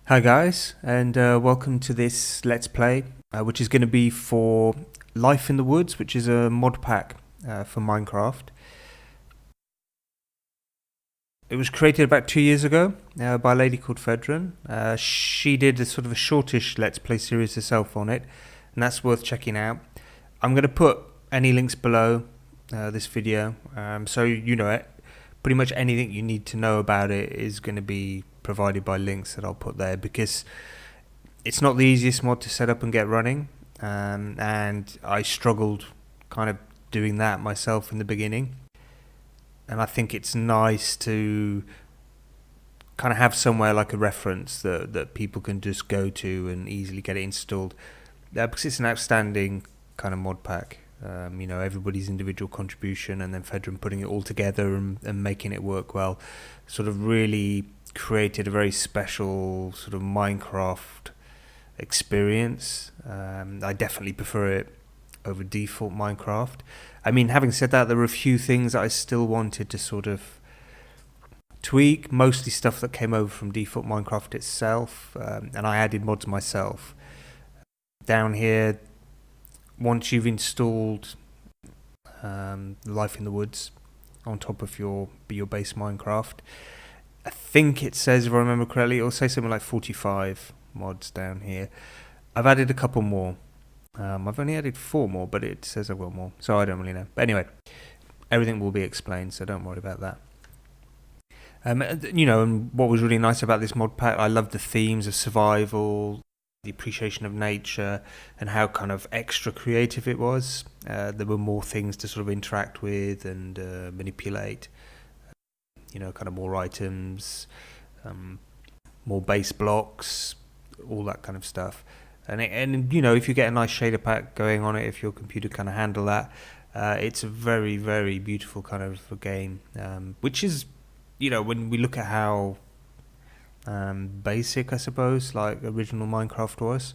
Hi guys, and welcome to this Let's Play, which is going to be for Life in the Woods, which is a mod pack for Minecraft. It was created about 2 years ago by a lady called Phedran. She did a sort of a shortish Let's Play series herself on it, and that's worth checking out. I'm going to put any links below this video, so you know it. Pretty much anything you need to know about it is going to be provided by links that I'll put there, because it's not the easiest mod to set up and get running, and I struggled kind of doing that myself in the beginning, and I think it's nice to kind of have somewhere like a reference that people can just go to and easily get it installed, because it's an outstanding kind of mod pack. Everybody's individual contribution, and then Phedran putting it all together and making it work well, sort of really created a very special sort of Minecraft experience. I definitely prefer it over default Minecraft. I mean, having said that, there were a few things that I still wanted to sort of tweak, mostly stuff that came over from default Minecraft itself, and I added mods myself. Down here, once you've installed Life in the Woods on top of your base Minecraft, I think it says, if I remember correctly, it'll say something like 45 mods down here. I've added a couple more. I've only added 4 more, but it says I've got more, so I don't really know. But anyway, everything will be explained, so don't worry about that. And what was really nice about this mod pack, I love the themes of survival, the appreciation of nature, and how kind of extra creative it was. There were more things to sort of interact with and manipulate. Kind of more items, more base blocks, all that kind of stuff. And if you get a nice shader pack going on it, if your computer can handle that, it's a very, very beautiful kind of a game. Which is, when we look at how basic, I suppose, like original Minecraft was,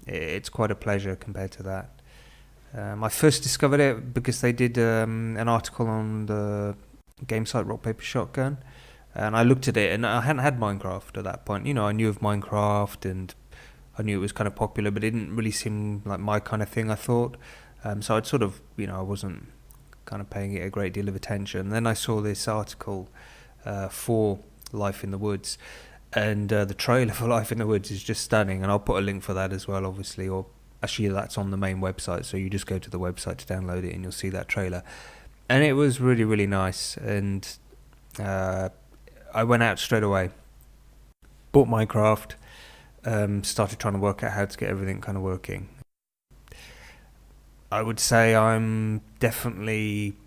it's quite a pleasure compared to that. I first discovered it because they did an article on the game site Rock Paper Shotgun, and I looked at it, and I hadn't had Minecraft at that point. I knew of Minecraft, and I knew it was kind of popular, but it didn't really seem like my kind of thing, I thought. So I'd sort of, I wasn't kind of paying it a great deal of attention. Then I saw this article for Life in the Woods, and the trailer for Life in the Woods is just stunning, and I'll put a link for that as well, obviously, or actually that's on the main website, so you just go to the website to download it and you'll see that trailer. And it was really, really nice, and I went out straight away, bought Minecraft, started trying to work out how to get everything kind of working. I would say I'm definitely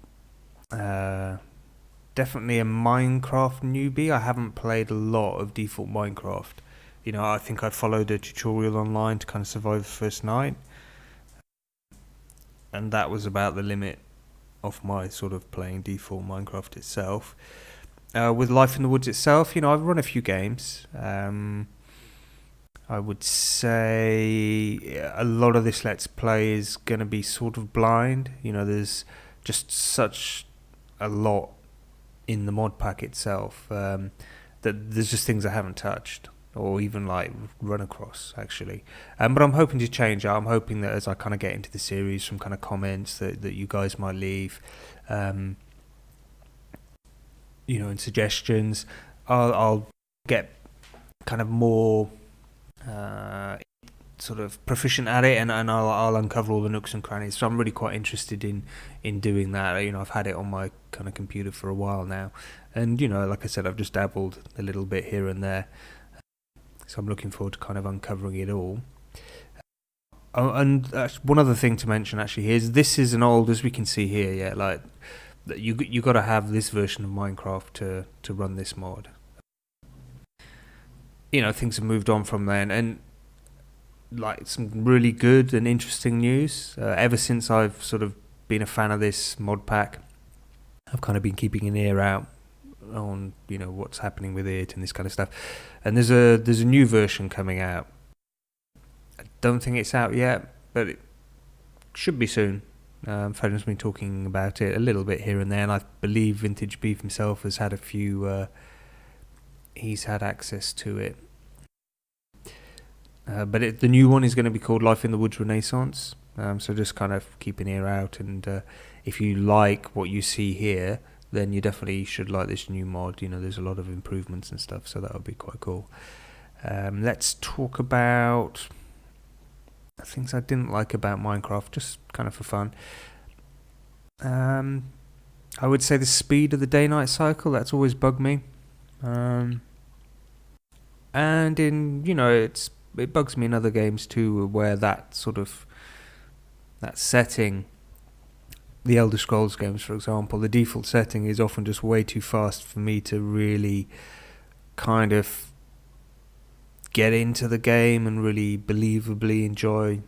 a Minecraft newbie. I haven't played a lot of default Minecraft. I think I followed a tutorial online to kind of survive the first night, and that was about the limit of my sort of playing default Minecraft itself. With Life in the Woods itself, I've run a few games. I would say a lot of this Let's Play is going to be sort of blind. There's just such a lot in the mod pack itself that there's just things I haven't touched or even like run across, actually. But I'm hoping to change that. I'm hoping that as I kind of get into the series, from kind of comments that you guys might leave, and suggestions, I'll get kind of more sort of proficient at it, and I'll uncover all the nooks and crannies. So I'm really quite interested in doing that. I've had it on my kind of computer for a while now, and like I said, I've just dabbled a little bit here and there. So I'm looking forward to kind of uncovering it all. And one other thing to mention actually is this is an old, as we can see here, yeah, like you got to have this version of Minecraft to run this mod. Things have moved on from then, and like some really good and interesting news. Ever since I've sort of been a fan of this mod pack, I've kind of been keeping an ear out on what's happening with it and this kind of stuff. And there's a new version coming out. I don't think it's out yet, but it should be soon. Phedran's been talking about it a little bit here and there, and I believe Vintage Beef himself has had a few he's had access to it. But the new one is going to be called Life in the Woods Renaissance. So just kind of keep an ear out, and if you like what you see here, then you definitely should like this new mod. You know, there's a lot of improvements and stuff, so that would be quite cool. Let's talk about things I didn't like about Minecraft, just kind of for fun. I would say the speed of the day-night cycle, that's always bugged me. And it bugs me in other games too, where that setting, the Elder Scrolls games for example, the default setting is often just way too fast for me to really kind of get into the game and really believably enjoy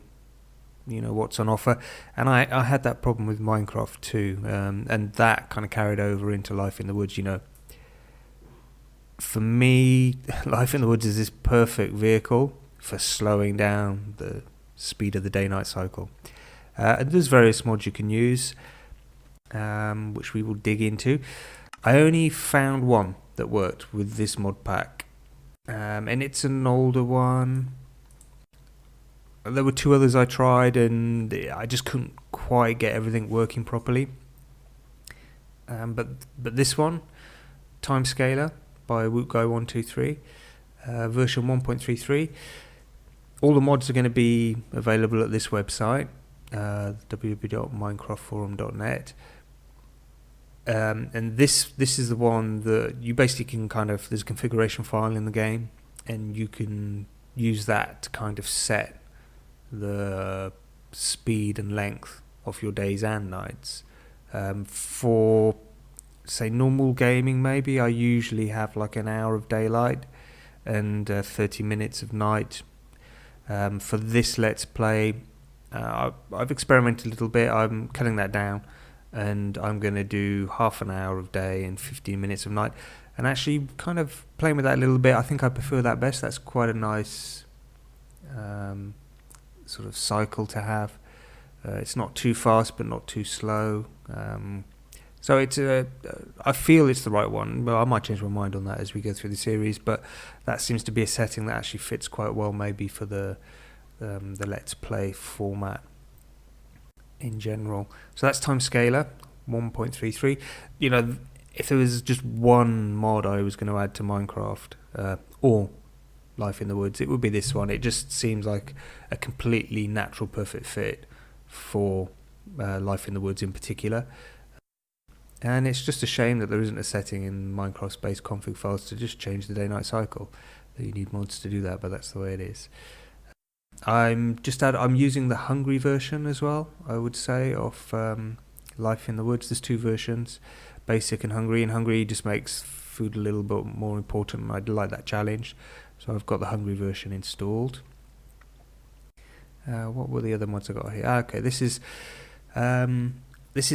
what's on offer. And I had that problem with Minecraft too, and that kind of carried over into Life in the Woods. For me, Life in the Woods is this perfect vehicle for slowing down the speed of the day-night cycle. And there's various mods you can use, which we will dig into. I only found one that worked with this mod pack, and it's an older one. There were two others I tried, and I just couldn't quite get everything working properly. But this one, TimeScaler by WootGuy123, version 1.33. All the mods are going to be available at this website, www.minecraftforum.net. And this is the one that you basically can there's a configuration file in the game, and you can use that to kind of set the speed and length of your days and nights. For say normal gaming, maybe I usually have like an hour of daylight and 30 minutes of night. For this Let's Play, I've experimented a little bit. I'm cutting that down, and I'm going to do half an hour of day and 15 minutes of night, and actually kind of playing with that a little bit. I think I prefer that best. That's quite a nice sort of cycle to have. It's not too fast but not too slow. So it's I feel it's the right one. Well, I might change my mind on that as we go through the series, but that seems to be a setting that actually fits quite well, maybe for the Let's Play format in general. So that's TimeScaler 1.33. If there was just one mod I was going to add to Minecraft or Life in the Woods, it would be this one. It just seems like a completely natural, perfect fit for Life in the Woods in particular. And it's just a shame that there isn't a setting in Minecraft space config files to just change the day-night cycle. That you need mods to do that, but that's the way it is. I'm using the hungry version as well, I would say, of Life in the Woods. There's two versions, basic and hungry, and hungry just makes food a little bit more important, and I like that challenge. So I've got the hungry version installed. What were the other mods I got here? Okay, this is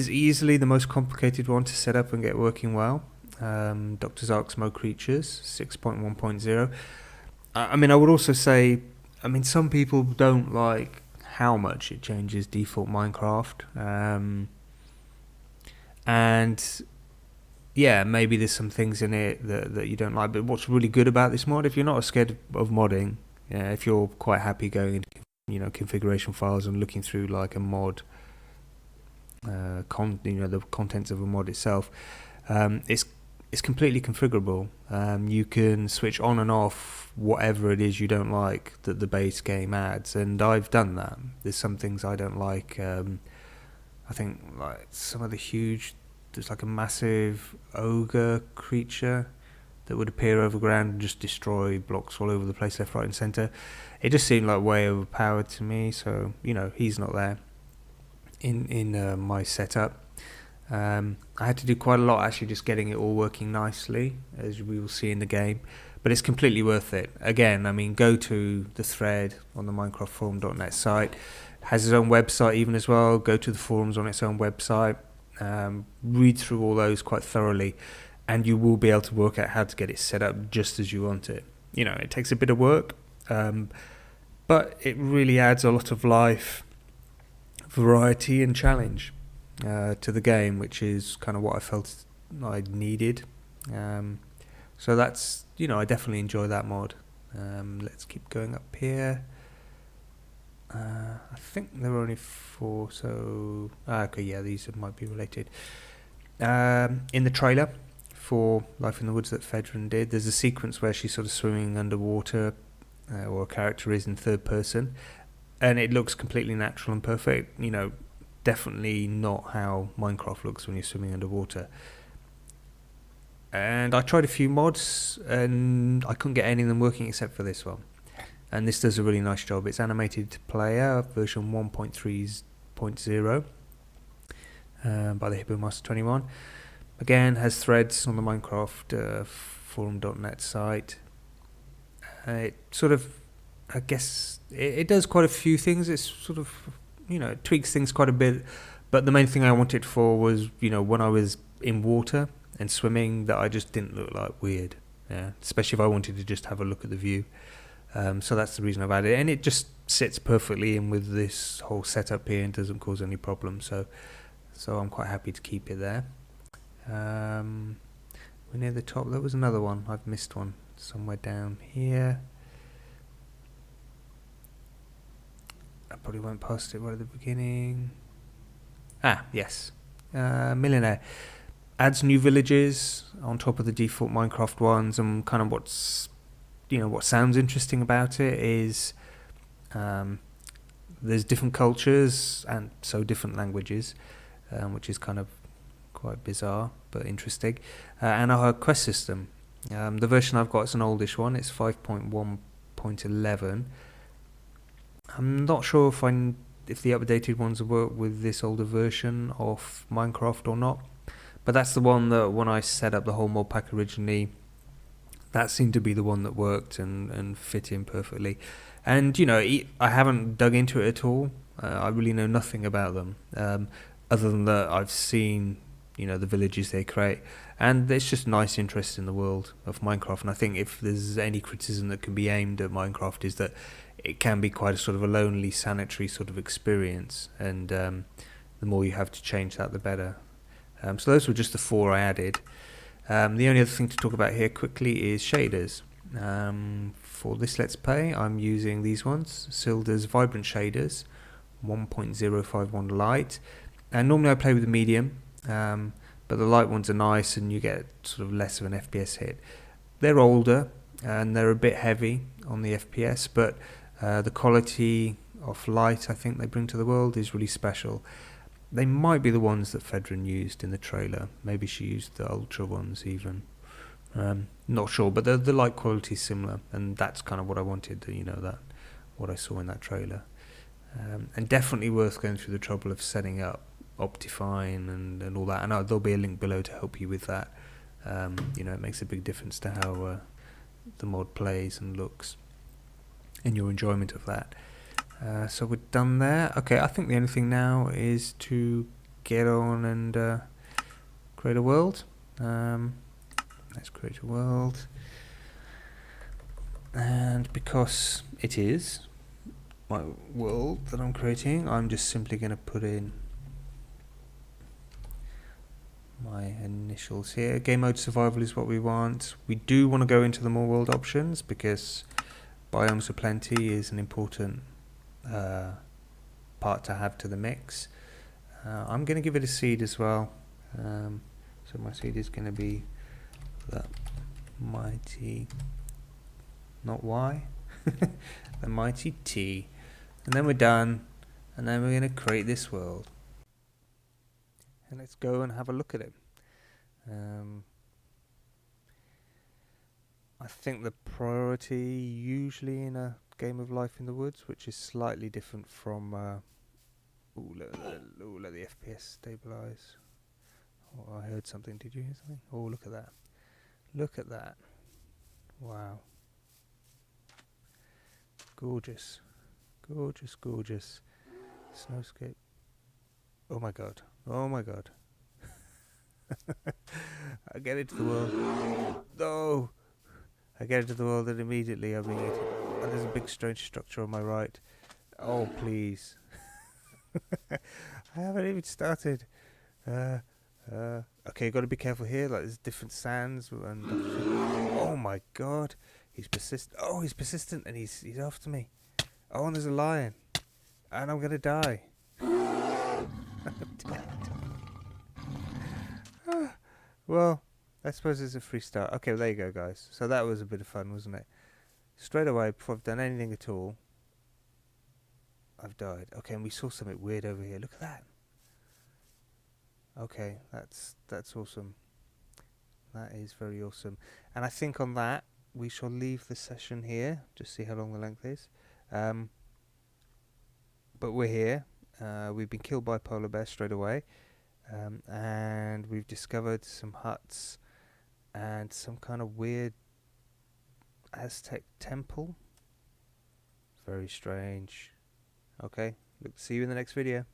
easily the most complicated one to set up and get working well. DrZhark Smoke Creatures 6.1.0. I would also say, some people don't like how much it changes default Minecraft. And yeah, maybe there's some things in it that you don't like. But what's really good about this mod, if you're not scared of modding, if you're quite happy going into configuration files and looking through like a mod, the contents of a mod itself, it's completely configurable. You can switch on and off whatever it is you don't like that the base game adds, and I've done that. There's some things I don't like. I think like some of the there's like a massive ogre creature that would appear over ground and just destroy blocks all over the place, left, right and centre. It just seemed like way overpowered to me, so he's not there in my setup. I had to do quite a lot actually just getting it all working nicely, as we will see in the game, but it's completely worth it. Again, go to the thread on the minecraftforum.net site. It has its own website even as well. Go to the forums on its own website, read through all those quite thoroughly, and you will be able to work out how to get it set up just as you want it. It takes a bit of work, but it really adds a lot of life, variety and challenge to the game, which is kind of what I felt I needed. So that's you know, I definitely enjoy that mod. Let's keep going up here. I think there are only 4, so okay, yeah, these might be related. In the trailer for Life in the Woods that Phedran did, there's a sequence where she's sort of swimming underwater, or a character is in third person, and it looks completely natural and perfect. You know, definitely not how Minecraft looks when you're swimming underwater. And I tried a few mods, and I couldn't get any of them working except for this one. And this does a really nice job. It's animated player version 1.3.0 by the Hippomaster 21. Again, has threads on the Minecraft forum.net site. It sort of, I guess, it does quite a few things. It's sort of, you know, it tweaks things quite a bit. But the main thing I wanted for was, you know, when I was in water and swimming, that I just didn't look like weird. Yeah, especially if I wanted to just have a look at the view. So that's the reason I've added it, and it just sits perfectly in with this whole setup here and doesn't cause any problems. So I'm quite happy to keep it there. We're near the top. There was another one. I've missed one somewhere down here. I probably went past it right at the beginning. Ah, yes. Millénaire adds new villages on top of the default Minecraft ones, and kind of what sounds interesting about it is there's different cultures and so different languages, which is kind of quite bizarre but interesting, and our quest system. The version I've got is an oldish one. It's 5.1.11. I'm not sure if the updated ones work with this older version of Minecraft or not, but that's the one that when I set up the whole mod pack originally, that seemed to be the one that worked and fit in perfectly. And, you know, I haven't dug into it at all. I really know nothing about them, other than that I've seen, you know, the villages they create. And it's just nice interest in the world of Minecraft. And I think if there's any criticism that can be aimed at Minecraft is that it can be quite a sort of a lonely, sanitary sort of experience. And the more you have to change that, the better. So those were just the 4 I added. The only other thing to talk about here quickly is shaders. For this Let's Play, I'm using these ones, Silda's Vibrant Shaders, 1.051 light. And normally I play with the medium, but the light ones are nice and you get sort of less of an FPS hit. They're older and they're a bit heavy on the FPS, but the quality of light I think they bring to the world is really special. They might be the ones that Phedran used in the trailer. Maybe she used the ultra ones even. Not sure, but the light quality is similar, and that's kind of what I wanted. You know, that what I saw in that trailer, and definitely worth going through the trouble of setting up Optifine and all that. And there'll be a link below to help you with that. You know, it makes a big difference to how the mod plays and looks, and your enjoyment of that. So we're done there. Okay, I think the only thing now is to get on and create a world. Let's create a world. And because it is my world that I'm creating, I'm just simply going to put in my initials here. Game mode survival is what we want. We do want to go into the more world options because biomes aplenty is an important part to have to the mix. I'm going to give it a seed as well. So my seed is going to be TheMighty, not Y, TheMighty T. And then we're done. And then we're going to create this world. And let's go and have a look at it. I think the priority usually in a game of Life in the Woods, which is slightly different from let the FPS stabilize. Oh, I heard something. Did you hear something? Oh, look at that. Look at that. Wow. Gorgeous. Gorgeous, gorgeous. Snowscape. Oh my god. Oh my god. I get into the world. No! I get into the world and immediately I'm being eaten. And there's a big strange structure on my right. Oh, please. I haven't even started. Okay, got to be careful here. Like there's different sands and. Oh my my god. He's persistent. Oh, he's persistent and he's after me. Oh, and there's a lion. And I'm gonna die. Well, I suppose it's a free start. Okay, well, there you go, guys. So that was a bit of fun, wasn't it? Straight away, before I've done anything at all, I've died. Okay, and we saw something weird over here. Look at that. Okay, that's awesome. That is very awesome. And I think on that, we shall leave the session here. Just see how long the length is. But we're here. We've been killed by a polar bear straight away. And we've discovered some huts and some kind of weird Aztec temple. Very strange. Okay, look, see you in the next video.